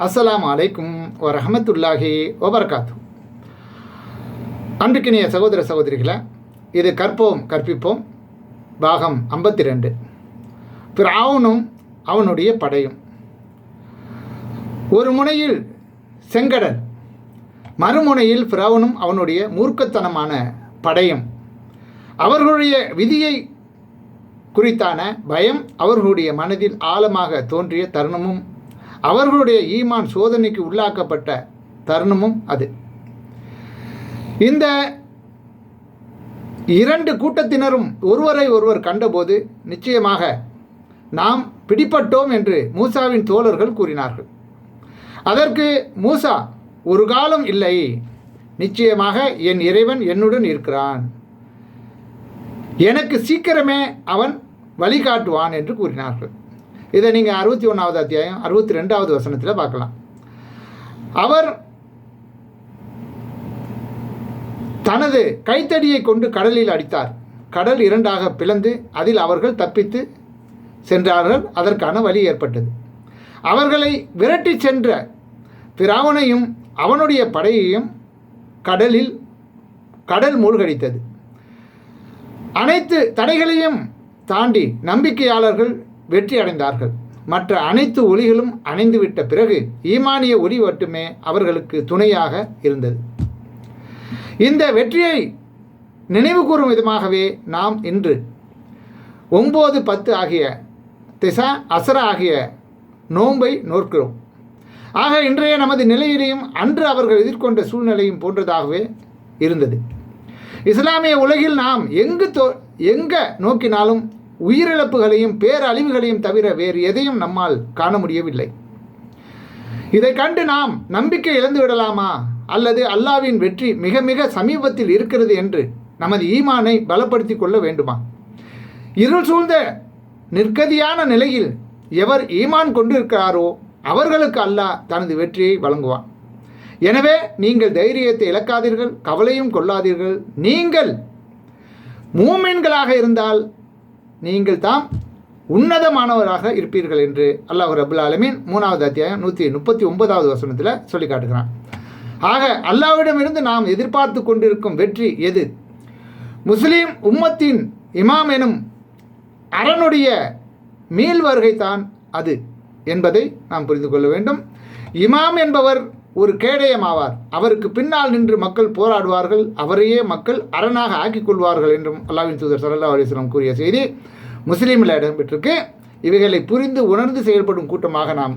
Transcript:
அஸ்ஸலாமு அலைக்கும் வரஹமத்துல்லாஹி வபரகாத்து. அன்பிற்கினிய சகோதர சகோதரிகளை, இது கற்போம் கற்பிப்போம் பாகம் 52. ஃபிர்அவுனும் அவனுடைய படையும். ஒரு முனையில் செங்கடல், மறுமுனையில் ஃபிர்அவுனும் அவனுடைய மூர்க்கத்தனமான படையும். அவர்களுடைய விதியை குறித்தான பயம் அவர்களுடைய மனதில் ஆழமாக தோன்றிய தருணமும், அவர்களுடைய ஈமான் சோதனைக்கு உள்ளாக்கப்பட்ட தருணமும் அது. இந்த இரண்டு கூட்டத்தினரும் ஒருவரை ஒருவர் கண்டபோது நிச்சயமாக நாம் பிடிபட்டோம் என்று மூசாவின் தோழர்கள் கூறினார்கள். அதற்கு மூசா, ஒரு காலம் இல்லை, நிச்சயமாக என் இறைவன் என்னுடன் இருக்கிறான், எனக்கு சீக்கிரமே அவன் வழிகாட்டுவான் என்று கூறினார்கள். இதை நீங்கள் 61வது அத்தியாயம் 62வது வசனத்தில் பார்க்கலாம். அவர் தனது கைத்தடியை கொண்டு கடலில் அடித்தார். கடல் இரண்டாக பிளந்து அதில் அவர்கள் தப்பித்து சென்றார்கள். அதற்கான வழி ஏற்பட்டது. அவர்களை விரட்டி சென்ற ஃபிரௌனையும் அவனுடைய படையையும் கடல் மூழ்கடித்தது. அனைத்து தடைகளையும் தாண்டி நம்பிக்கையாளர்கள் வெற்றி அடைந்தார்கள். மற்ற அனைத்து ஒளிகளும் அணைந்துவிட்ட பிறகு ஈமானிய ஒளி மட்டுமே அவர்களுக்கு துணையாக இருந்தது. இந்த வெற்றியை நினைவு கூறும் விதமாகவே நாம் இன்று 9, 10 ஆகிய திசா அசரா ஆகிய நோன்பை நோக்கிறோம். ஆக இன்றைய நமது நிலையிலையும் அன்று அவர்கள் எதிர்கொண்ட சூழ்நிலையும் போன்றதாகவே இருந்தது. இஸ்லாமிய உலகில் நாம் எங்க நோக்கினாலும் உயிரிழப்புகளையும் பேரழிவுகளையும் தவிர வேறு எதையும் நம்மால் காண முடியவில்லை. இதை கண்டு நாம் நம்பிக்கை இழந்து விடலாமா, அல்லது அல்லாவின் வெற்றி மிக மிக சமீபத்தில் இருக்கிறது என்று நமது ஈமானை பலப்படுத்தி கொள்ள வேண்டுமா? இருள் சூழ்ந்த நிர்கதியான நிலையில் எவர் ஈமான் கொண்டிருக்கிறாரோ அவர்களுக்கு அல்லாஹ் தனது வெற்றியை வழங்குவான். எனவே நீங்கள் தைரியத்தை இழக்காதீர்கள், கவலையும் கொள்ளாதீர்கள். நீங்கள் மூமின்களாக இருந்தால் நீங்கள் தாம் உன்னதமானவராக இருப்பீர்கள் என்று அல்லாஹ் ரப்புல் ஆலமீன் 3வது அத்தியாயம் 139வது வசனத்தில் சொல்லி காட்டுகிறான். ஆக அல்லாஹ்விடமிருந்து நாம் எதிர்பார்த்து கொண்டிருக்கும் வெற்றி எது? முஸ்லீம் உம்மத்தின் இமாம் எனும் அரணுடைய மீள் வருகைத்தான் அது என்பதை நாம் புரிந்து கொள்ள வேண்டும். இமாம் என்பவர் ஒரு கேடயம் ஆவார். அவருக்கு பின்னால் நின்று மக்கள் போராடுவார்கள், அவரையே மக்கள் அரணாக ஆக்கிக் கொள்வார்கள் என்றும் அல்லாஹ்வின் தூதர் ஸல்லல்லாஹு அலைஹி வஸல்லம் கூறிய செய்தி முஸ்லீமில் இடம்பெற்றிருக்கு. இவைகளை புரிந்து உணர்ந்து செயல்படும் கூட்டமாக நாம்